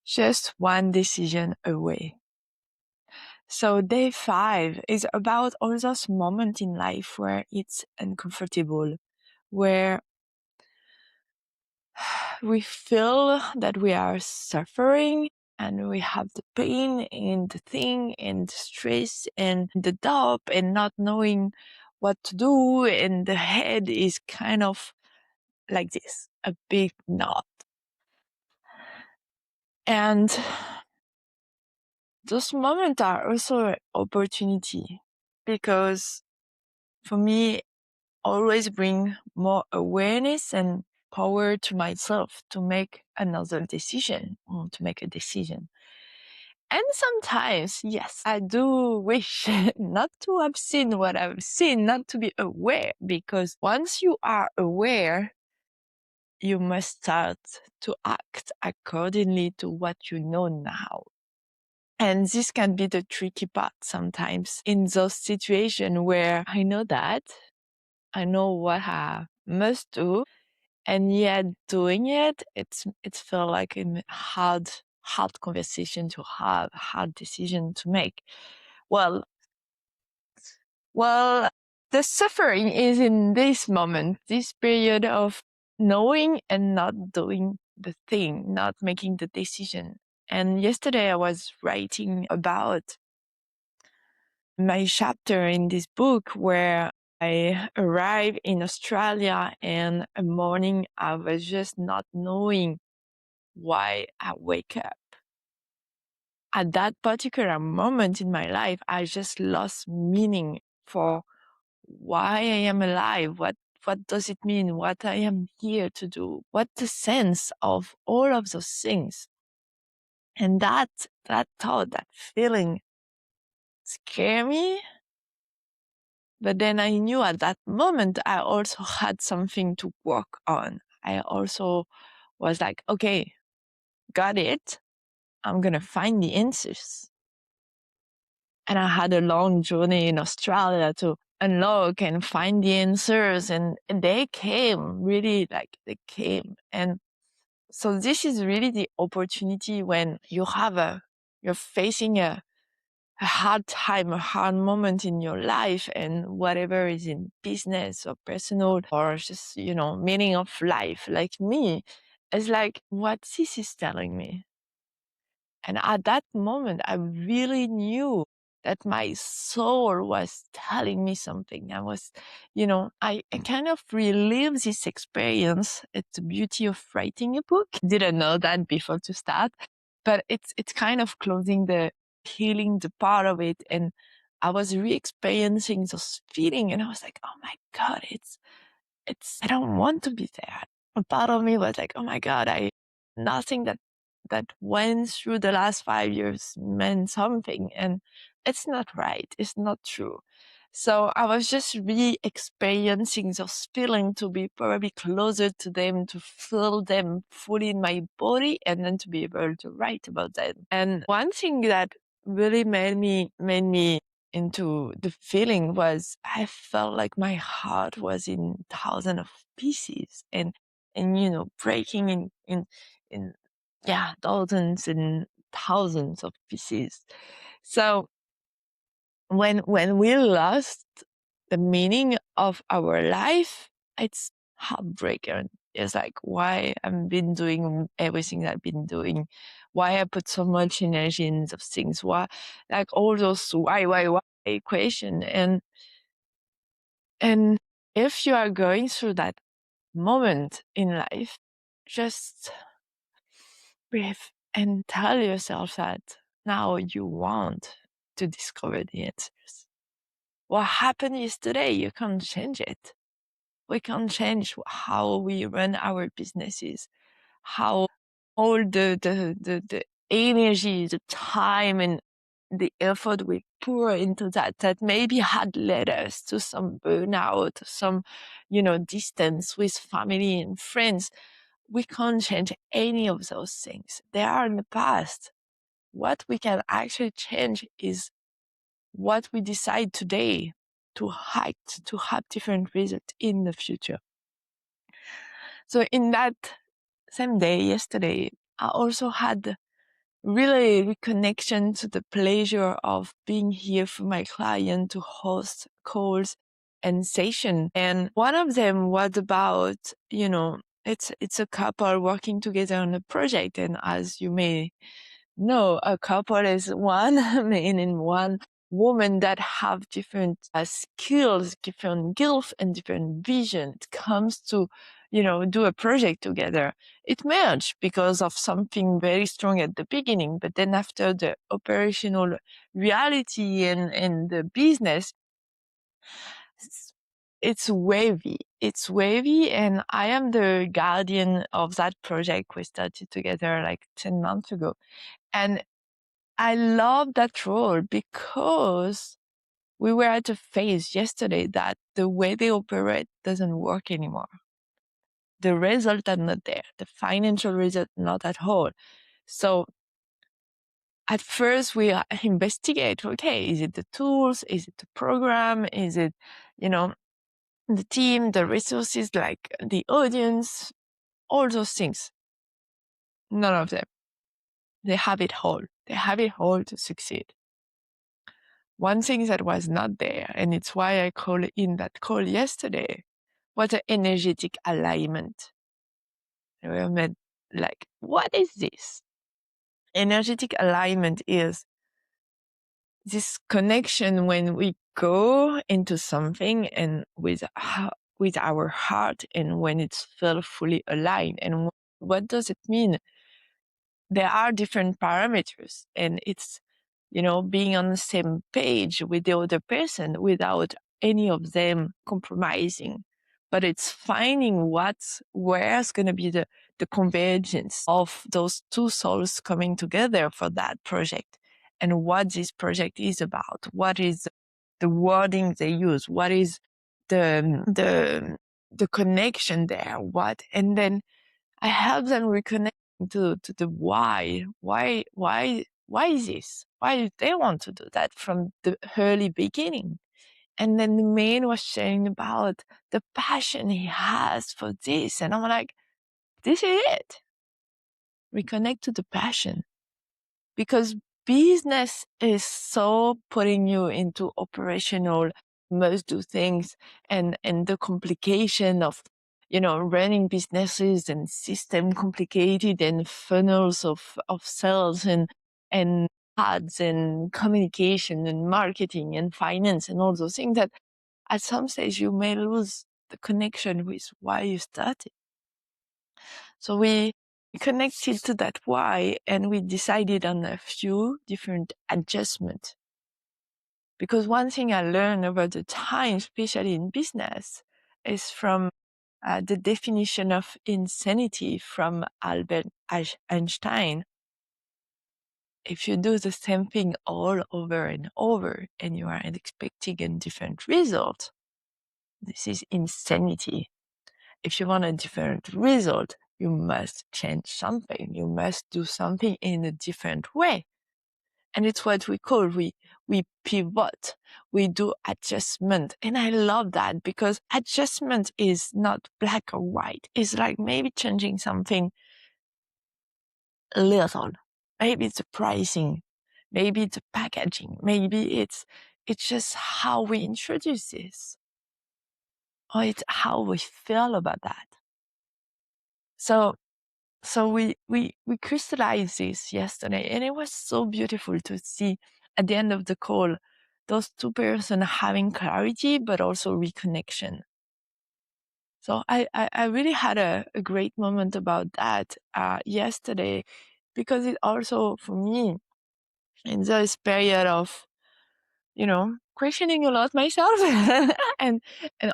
just one decision away. So day 5 is about all those moments in life where it's uncomfortable, where we feel that we are suffering and we have the pain and the thing and the stress and the doubt and not knowing what to do, and the head is kind of like this, a big knot. And those moments are also an opportunity, because for me, always bring more awareness and power to myself to make another decision, or to make a decision. And sometimes, yes, I do wish not to have seen what I've seen, not to be aware, because once you are aware, you must start to act accordingly to what you know now. And this can be the tricky part sometimes in those situations where I know that, I know what I must do, and yet doing it, it's feel like a hard conversation to have, hard decision to make. Well, the suffering is in this moment, this period of knowing and not doing the thing, not making the decision. And yesterday I was writing about my chapter in this book where I arrived in Australia, and a morning I was just not knowing why I wake up. At that particular moment in my life, I just lost meaning for why I am alive. What does it mean? What I am here to do? What the sense of all of those things? And that thought, that feeling scared me. But then I knew at that moment, I also had something to work on. I also was like, okay, got it. I'm going to find the answers. And I had a long journey in Australia to unlock and find the answers. And they came, really, like they came. And so this is really the opportunity when you're facing a hard time, a hard moment in your life, and whatever is in business or personal or just, meaning of life, like me, it's like, what this is telling me. And at that moment, I really knew that my soul was telling me something. I was, I kind of relived this experience. It's the beauty of writing a book. Didn't know that before to start, but it's kind of closing the healing, the part of it. And I was re-experiencing those feelings, and I was like, oh my God, I don't want to be there. A part of me was like, oh my God, nothing that went through the last 5 years meant something, and it's not right. It's not true. So I was just re-experiencing those feelings to be probably closer to them, to feel them fully in my body, and then to be able to write about them. And one thing that really made me into the feeling was I felt like my heart was in thousands of pieces, and breaking in thousands and thousands of pieces. So when we lost the meaning of our life, it's heartbreaking. It's like, why I've been doing everything I've been doing, why I put so much energy in those things, why, like all those why equation. And if you are going through that moment in life, just breathe and tell yourself that now you want to discover the answers. What happened yesterday, you can't change it. We can't change how we run our businesses, how all the energy, the time, and the effort we pour into that maybe had led us to some burnout, some, distance with family and friends. We can't change any of those things. They are in the past. What we can actually change is what we decide today to act, to have different results in the future. So in that same day, yesterday, I also had really reconnection to the pleasure of being here for my client to host calls and session. And one of them was about, it's a couple working together on a project. And as you may know, a couple is one man and one woman that have different skills, different gifts, and different vision. It comes to, do a project together. It merged because of something very strong at the beginning, but then after the operational reality and the business, it's wavy. It's wavy, and I am the guardian of that project we started together like 10 months ago. And I love that role because we were at a phase yesterday that the way they operate doesn't work anymore. The results are not there. The financial result, not at all. So at first we investigate, okay, is it the tools? Is it the program? Is it, the team, the resources, like the audience, all those things? None of them. They have it all. They have it all to succeed. One thing that was not there, and it's why I called in that call yesterday, was an energetic alignment. And we were like, what is this? Energetic alignment is this connection when we go into something and with our heart, and when it's felt fully aligned. And what does it mean? There are different parameters, and it's, being on the same page with the other person without any of them compromising. But it's finding where's going to be the convergence of those two souls coming together for that project, and what this project is about. What is the wording they use? What is the connection there? And then I help them reconnect to the why. Why is this? Why do they want to do that from the early beginning? And then the man was sharing about the passion he has for this. And I'm like, this is it. Reconnect to the passion. Because business is so putting you into operational must do things, and the complication of, running businesses and system complicated, and funnels of sales and ads and communication and marketing and finance and all those things, that at some stage you may lose the connection with why you started. So we connected to that why, and we decided on a few different adjustments. Because one thing I learned over the time, especially in business, is from the definition of insanity from Albert Einstein. If you do the same thing all over and over, and you are expecting a different result, this is insanity. If you want a different result, you must change something. You must do something in a different way. And it's what we call, we pivot, we do adjustment. And I love that, because adjustment is not black or white. It's like maybe changing something a little. Maybe it's the pricing, maybe it's the packaging, maybe it's just how we introduce this, or it's how we feel about that. So we crystallized this yesterday, and it was so beautiful to see at the end of the call, those two persons having clarity, but also reconnection. So I really had a great moment about that yesterday, because it also, for me, in this period of, questioning a lot myself and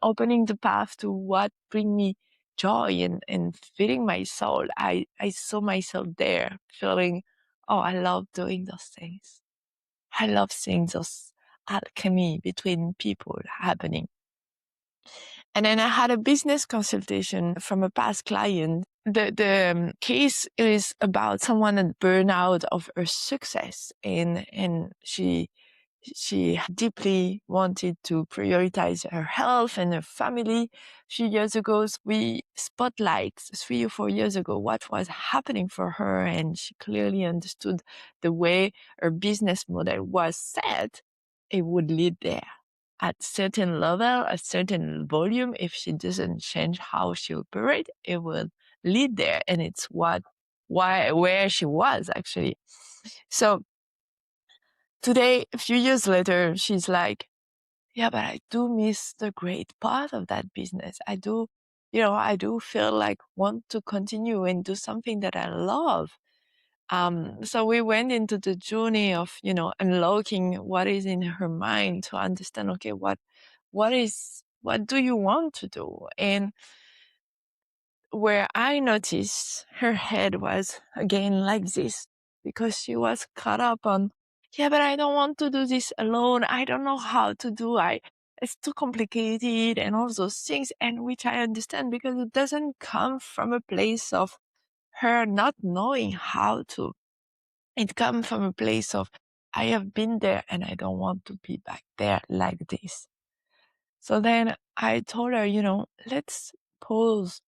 opening the path to what bring me joy and feeding my soul. I saw myself there feeling, oh, I love doing those things. I love seeing those alchemy between people happening. And then I had a business consultation from a past client. The case is about someone at burnout of her success, and she She deeply wanted to prioritize her health and her family. A few years ago, we spotlight 3 or 4 years ago what was happening for her, and she clearly understood the way her business model was set. It would lead there at certain level, a certain volume. If she doesn't change how she operates, it will lead there, and it's where she was actually. So today, a few years later, she's like, yeah, but I do miss the great part of that business. I do feel like want to continue and do something that I love. So we went into the journey of, unlocking what is in her mind to understand, okay, what do you want to do? And where I noticed her head was again like this, because she was caught up on, yeah, but I don't want to do this alone. I don't know how to do. It's too complicated and all those things. And which I understand, because it doesn't come from a place of her not knowing how to. It comes from a place of, I have been there and I don't want to be back there like this. So then I told her, let's pause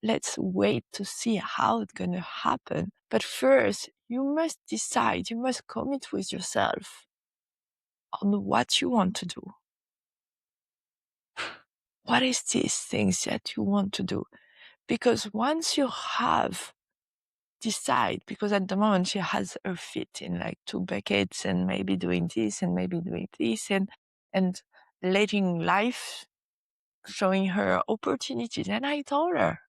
let's wait to see how it's going to happen. But first, you must decide, you must commit with yourself on what you want to do. What is these things that you want to do? Because once you have decide, because at the moment she has her feet in like two buckets and maybe doing this and maybe doing this and letting life showing her opportunities. And I told her,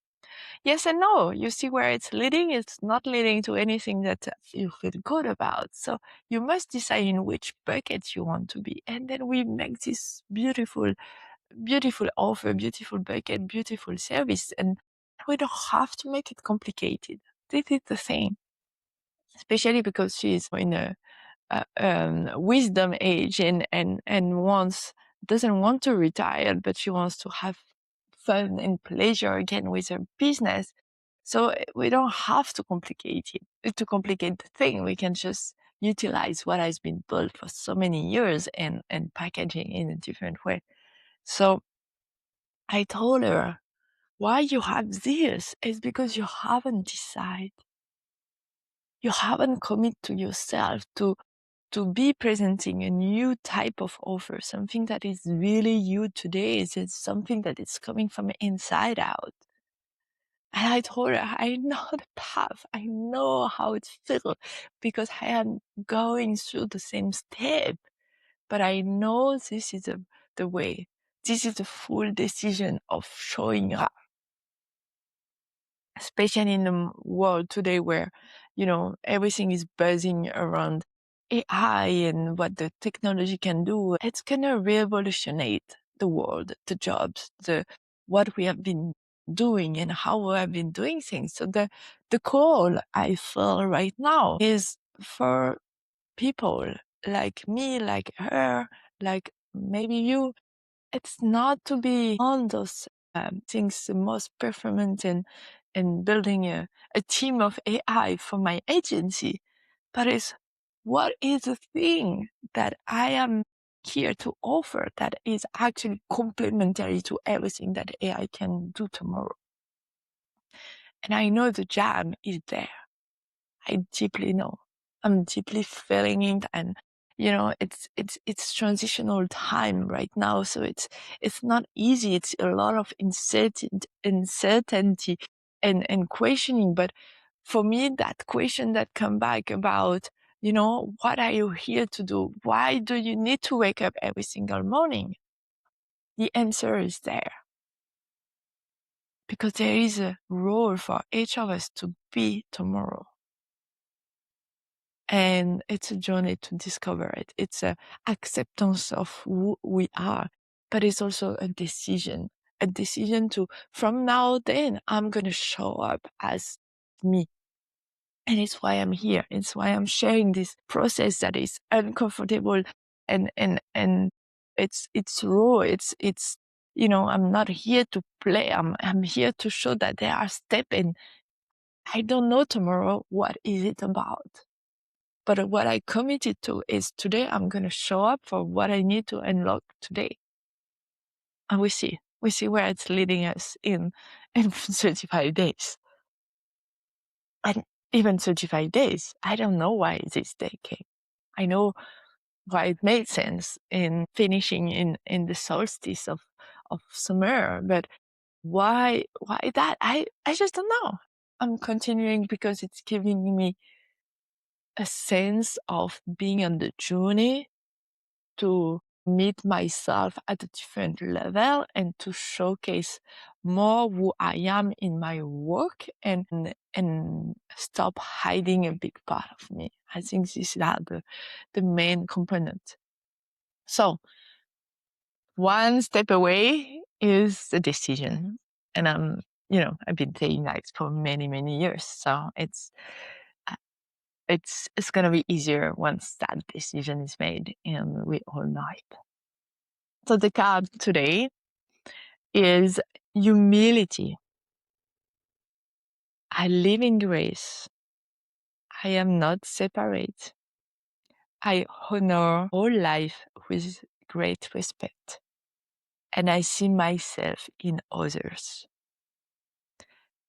yes and no. You see where it's leading? It's not leading to anything that you feel good about. So you must decide in which bucket you want to be. And then we make this beautiful, beautiful offer, beautiful bucket, beautiful service. And we don't have to make it complicated. This is the thing, especially because she's in a wisdom age and doesn't want to retire, but she wants to have fun and pleasure again with her business. So we don't have to complicate the thing. We can just utilize what has been built for so many years and packaging in a different way. So I told her, why you have this is because you haven't decided. You haven't committed to yourself to be presenting a new type of offer, something that is really you today. It's something that is coming from inside out. And I told her, I know the path. I know how it feels because I am going through the same step. But I know this is the way. This is the full decision of showing up, especially in the world today where, everything is buzzing around AI and what the technology can do. It's going to revolutionate the world, the jobs, what we have been doing and how we have been doing things. So the call I feel right now is for people like me, like her, like maybe you. It's not to be on those things, the most performant and building a team of AI for my agency, but it's what is the thing that I am here to offer that is actually complementary to everything that AI can do tomorrow. And I know the jam is there. I deeply know. I'm deeply feeling it, and it's transitional time right now, so it's not easy. It's a lot of uncertainty and questioning. But for me, that question that come back about, what are you here to do? Why do you need to wake up every single morning? The answer is there. Because there is a role for each of us to be tomorrow. And it's a journey to discover it. It's a acceptance of who we are, but it's also a decision to, from now then, I'm going to show up as me. And it's why I'm here. It's why I'm sharing this process that is uncomfortable and it's raw. It's, I'm not here to play. I'm here to show that there are steps, and I don't know tomorrow what is it about. But what I committed to is today I'm going to show up for what I need to unlock today. And we see where it's leading us in 35 days. And even 35 days, I don't know why this day came. I know why it made sense in finishing in the solstice of summer, but why that? I just don't know. I'm continuing because it's giving me a sense of being on the journey to meet myself at a different level and to showcase more who I am in my work and stop hiding a big part of me. I think this is the main component. So one step away is the decision. And I've been saying that for many, many years. So it's going to be easier once that decision is made, and we all know it. So the card today is humility. I live in grace. I am not separate. I honor all life with great respect. And I see myself in others.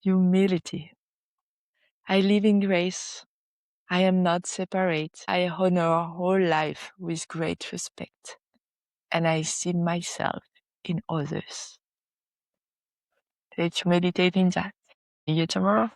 Humility. I live in grace. I am not separate. I honor all life with great respect. And I see myself in others. Let's meditate in that. See you tomorrow.